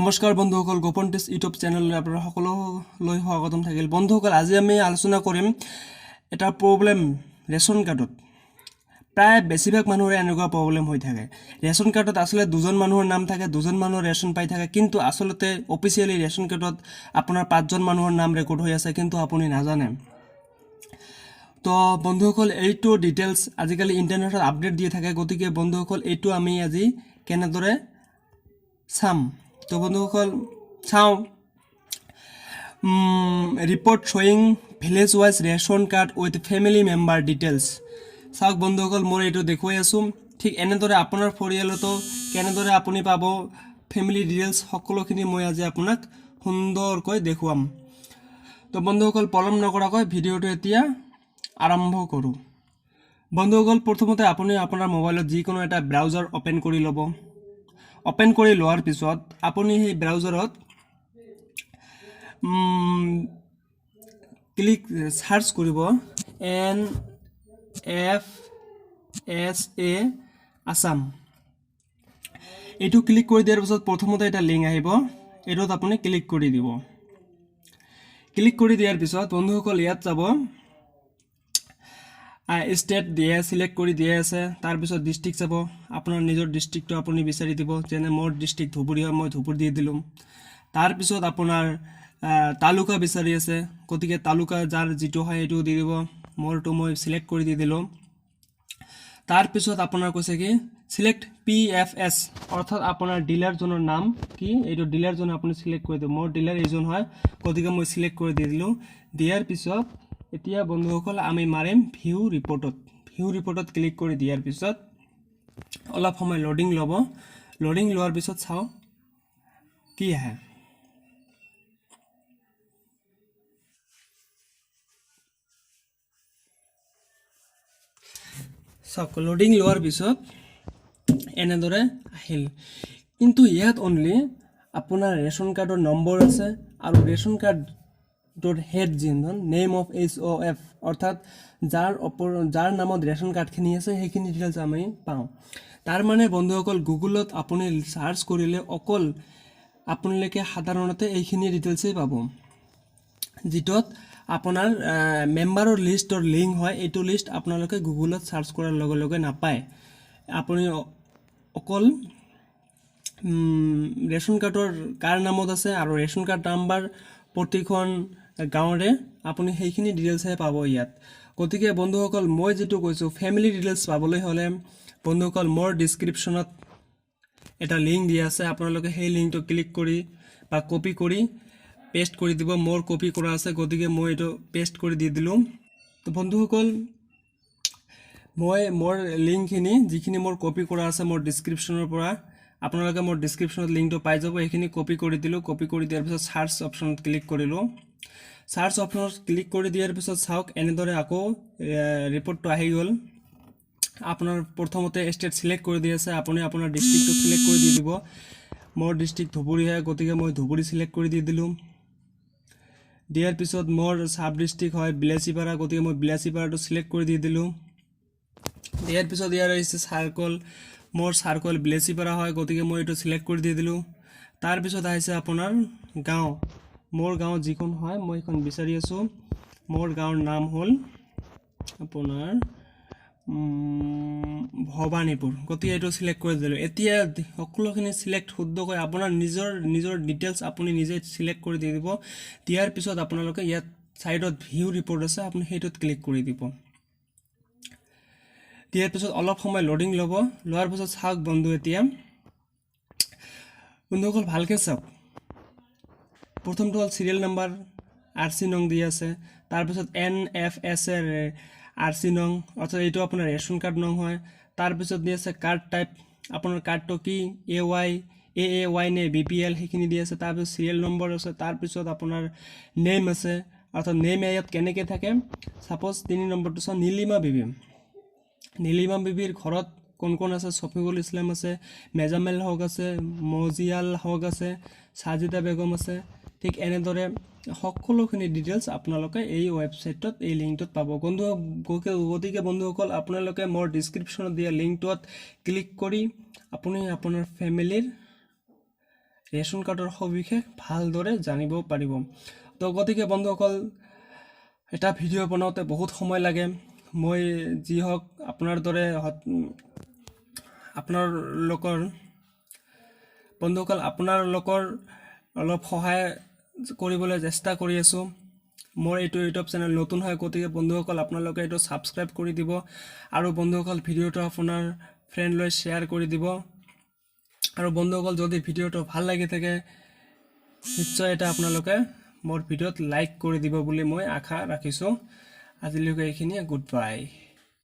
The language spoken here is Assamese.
নমস্কাৰ বন্ধুসকল, গোপন টেষ্ট ইউটিউব চেনেললৈ আপোনালোক সকলোলৈ স্বাগতম থাকিল। বন্ধুসকল, আজি আমি আলোচনা কৰিম এটা প্ৰব্লেম ৰেচন কাৰ্ডত। প্ৰায় বেছিভাগ মানুহৰে এনেকুৱা প্ৰব্লেম হৈ থাকে। ৰেচন কাৰ্ডত আচলতে দুজন মানুহৰ নাম থাকে, দুজন মানুহৰ ৰেচন পাই থাকে, কিন্তু আচলতে অফিচিয়েলি ৰেচন কাৰ্ডত আপোনাৰ 5জন মানুহৰ নাম ৰেকৰ্ড হৈ আছে, কিন্তু আপুনি নাজানে। তো বন্ধুসকল, এইটো ডিটেইলছ আজিকালি ইণ্টাৰনেটত আপডেট দিয়ে থাকে, গতিকে বন্ধুসকল এইটো আমি আজি কেনেদৰে চাম। তো বন্ধুসকল চাওঁ, ৰিপৰ্ট শ্বয়িং village wise ration card with family member details. চাওক বন্ধুসকল, মই এইটো দেখুৱাই আছোঁ। ঠিক এনেদৰে আপোনাৰ পৰিয়ালতো কেনেদৰে আপুনি পাব ফেমিলি ডিটেইলছ, সকলোখিনি মই আজি আপোনাক সুন্দৰকৈ দেখুৱাম। তো বন্ধুসকল, পলম নকৰাকৈ ভিডিঅ'টো এতিয়া আৰম্ভ কৰোঁ। বন্ধুসকল, প্ৰথমতে আপুনি আপোনাৰ মোবাইলত যিকোনো এটা ব্ৰাউজাৰ অ'পেন কৰি ল'ব। অ'পেন কৰি লোৱাৰ পিছত আপুনি সেই ব্ৰাউজাৰত চাৰ্চ কৰিব NFSA আছাম। এইটো ক্লিক কৰি দিয়াৰ পিছত প্ৰথমতে এটা লিংক আহিব, এইটোত আপুনি ক্লিক কৰি দিব। ক্লিক কৰি দিয়াৰ পিছত বন্ধুসকল ইয়াত যাব, ষ্টেট দিয়ে চিলেক্ট কৰি দিয়ে আছে। তাৰপিছত ডিষ্ট্ৰিক্ট চাব, আপোনাৰ নিজৰ ডিষ্ট্ৰিক্টটো আপুনি বিচাৰি দিব। যেনে মোৰ ডিষ্ট্ৰিক্ট ধুবুৰী হয়, মই ধুবুৰী দি দিলোঁ। তাৰপিছত আপোনাৰ তালুকা বিচাৰি আছে, গতিকে তালুকা যাৰ যিটো হয় সেইটো দি দিব। মোৰটো মই চিলেক্ট কৰি দি দিলোঁ। তাৰপিছত আপোনাৰ কৈছে কি চিলেক্ট PFS, অৰ্থাৎ আপোনাৰ ডিলাৰজনৰ নাম কি, এইটো ডিলাৰজন আপুনি চিলেক্ট কৰি দিব। মোৰ ডিলাৰ এইজন হয়, গতিকে মই চিলেক্ট কৰি দি দিলোঁ। দিয়াৰ পিছত এতিয়া বন্ধুসকল আমি মাৰিম ভিউ ৰিপৰ্টত। ভিউ ৰিপৰ্টত ক্লিক কৰি দিয়াৰ পিছত অলপ সময় লোডিং ল'ব। লোডিং লোৱাৰ পিছত চাওঁ কি আহে। চাওক, লোডিং লোৱাৰ পিছত এনেদৰে আহিল, কিন্তু ইয়াত অনলি আপোনাৰ ৰেচন কাৰ্ডৰ নম্বৰ আছে আৰু ৰেচন কাৰ্ডৰ হেড যিজন নেম অফ HOF, অৰ্থাৎ যাৰ নামত ৰেচন কাৰ্ডখিনি আছে সেইখিনি ডিটেইলছ আমি পাওঁ। তাৰ মানে বন্ধুসকল, গুগলত আপুনি চাৰ্চ কৰিলে অকল আপোনালোকে সাধাৰণতে এইখিনি ডিটেইলছেই পাব, যিটোত আপোনাৰ মেম্বাৰৰ লিষ্টৰ লিংক হয়। এইটো লিষ্ট আপোনালোকে গুগলত চাৰ্চ কৰাৰ লগে লগে নাপায়। আপুনি অকল ৰেচন কাৰ্ডৰ কাৰ নামত আছে আৰু ৰেচন কাৰ্ড নাম্বাৰ প্ৰতিখন গাঁৱৰে আপুনি সেইখিনি ডিটেইলছহে পাব ইয়াত। গতিকে বন্ধুসকল, মই যিটো কৈছোঁ ফেমিলি ডিটেইলছ পাবলৈ হ'লে বন্ধুসকল মোৰ ডিছক্ৰিপশ্যনত এটা লিংক দিয়া আছে, আপোনালোকে সেই লিংকটো ক্লিক কৰি বা কপি কৰি পেষ্ট কৰি দিব। মোৰ কপি কৰা আছে, গতিকে মই এইটো পেষ্ট কৰি দি দিলোঁ। তো বন্ধুসকল, মই মোৰ লিংকখিনি যিখিনি মোৰ কপি কৰা আছে মোৰ ডিছক্ৰিপশ্যনৰ পৰা, আপোনালোকে মোৰ ডিছক্ৰিপশ্যনত লিংকটো পাই যাব। এইখিনি কপি কৰি দিলোঁ। কপি কৰি দিয়াৰ পিছত চাৰ্চ অপশ্যনত ক্লিক কৰিলোঁ। চাৰ্চ অপশ্যনত ক্লিক কৰি দিয়াৰ পিছত চাওক, এনেদৰে আকৌ ৰিপৰ্টটো আহি গ'ল। আপোনাৰ প্ৰথমতে ষ্টেট চিলেক্ট কৰি দি আছে, আপুনি আপোনাৰ ডিষ্ট্ৰিক্টটো চিলেক্ট কৰি দি দিব। মোৰ ডিষ্ট্ৰিক্ট ধুবুৰী হয়, গতিকে মই ধুবুৰী চিলেক্ট কৰি দি দিলোঁ। দিয়াৰ পিছত মোৰ চাব ডিষ্ট্ৰিক্ট হয় বিলাচীপাৰা, গতিকে মই বিলাচীপাৰাটো চিলেক্ট কৰি দি দিলোঁ। দিয়াৰ পিছত ইয়াৰ আহিছে চাৰ্কল, মোৰ চাৰ্কল বিলাচীপাৰা হয়, গতিকে মই এইটো চিলেক্ট কৰি দি দিলোঁ। তাৰপিছত আহিছে আপোনাৰ গাঁও, মোৰ গাঁও যিখন হয় মই সেইখন বিচাৰি আছোঁ। মোৰ গাঁৱৰ নাম হ'ল আপোনাৰ ভৱানীপুৰ, গতিকে এইটো চিলেক্ট কৰি দিলোঁ। এতিয়া সকলোখিনি চিলেক্ট শুদ্ধকৈ আপোনাৰ নিজৰ ডিটেইলছ আপুনি নিজে চিলেক্ট কৰি দি দিব। দিয়াৰ পিছত আপোনালোকে ইয়াত ছাইডত ভিউ ৰিপৰ্ট আছে, আপুনি সেইটোত ক্লিক কৰি দিব। দিয়াৰ পিছত অলপ সময় লোডিং ল'ব। লোৱাৰ পিছত চাওক বন্ধু, এতিয়া বন্ধুসকল ভালকৈ চাওক। প্ৰথমটো হ'ল চিৰিয়েল নাম্বাৰ, RC নং দি আছে। তাৰপিছত NFSA RC নং, অৰ্থাৎ এইটো আপোনাৰ ৰেচন কাৰ্ড নং হয়। তাৰপিছত দি আছে কাৰ্ড টাইপ, আপোনাৰ কাৰ্ডটো কি AAY নে BPL সেইখিনি দি আছে। তাৰপিছত চিৰিয়েল নম্বৰ আছে। তাৰপিছত আপোনাৰ নেম আছে, অৰ্থাৎ নেম ইয়াত কেনেকৈ থাকে। ছাপ'জ 3 নম্বৰটো চাওঁ, নীলিমা বিবি। নীলিমা বিবিৰ ঘৰত কোন কোন আছে? শফিকুল ইছলাম আছে, মেজামেল হক আছে, মজিয়াল হক আছে, সাজিদা বেগম আছে। ঠিক এনেদৰে সকলোখিনি ডিটেইলছ আপোনালোকে এই ৱেবছাইটত এই লিংকটোত পাব। গতিকে বন্ধুসকল, আপোনালোকে মোৰ ডিছক্ৰিপশ্যনত দিয়া লিংকটোত ক্লিক কৰি আপুনি আপোনাৰ ফেমিলিৰ ৰেচন কাৰ্ডৰ সবিশেষ ভালদৰে জানিব পাৰিব। তো গতিকে বন্ধুসকল, এটা ভিডিঅ' বনাওঁতে বহুত সময় লাগে। মই যি হওক আপোনাৰ দৰে আপোনালোকৰ বন্ধুসকল আপোনালোকৰ অলপ সহায় কৰিবলৈ চেষ্টা কৰি আছোঁ। মোৰ এইটো ইউটিউব চেনেল নতুন হয়, গতিকে বন্ধুসকল আপোনালোকে এইটো ছাবস্ক্ৰাইব কৰি দিব আৰু বন্ধুসকল ভিডিঅ'টো আপোনাৰ ফ্ৰেণ্ডলৈ শ্বেয়াৰ কৰি দিব। আৰু বন্ধুসকল যদি ভিডিঅ'টো ভাল লাগি থাকে নিশ্চয় এটা আপোনালোকে মোৰ ভিডিঅ'ত লাইক কৰি দিব বুলি মই আশা ৰাখিছোঁ। আজিলৈকে এইখিনিয়ে, গুড বাই।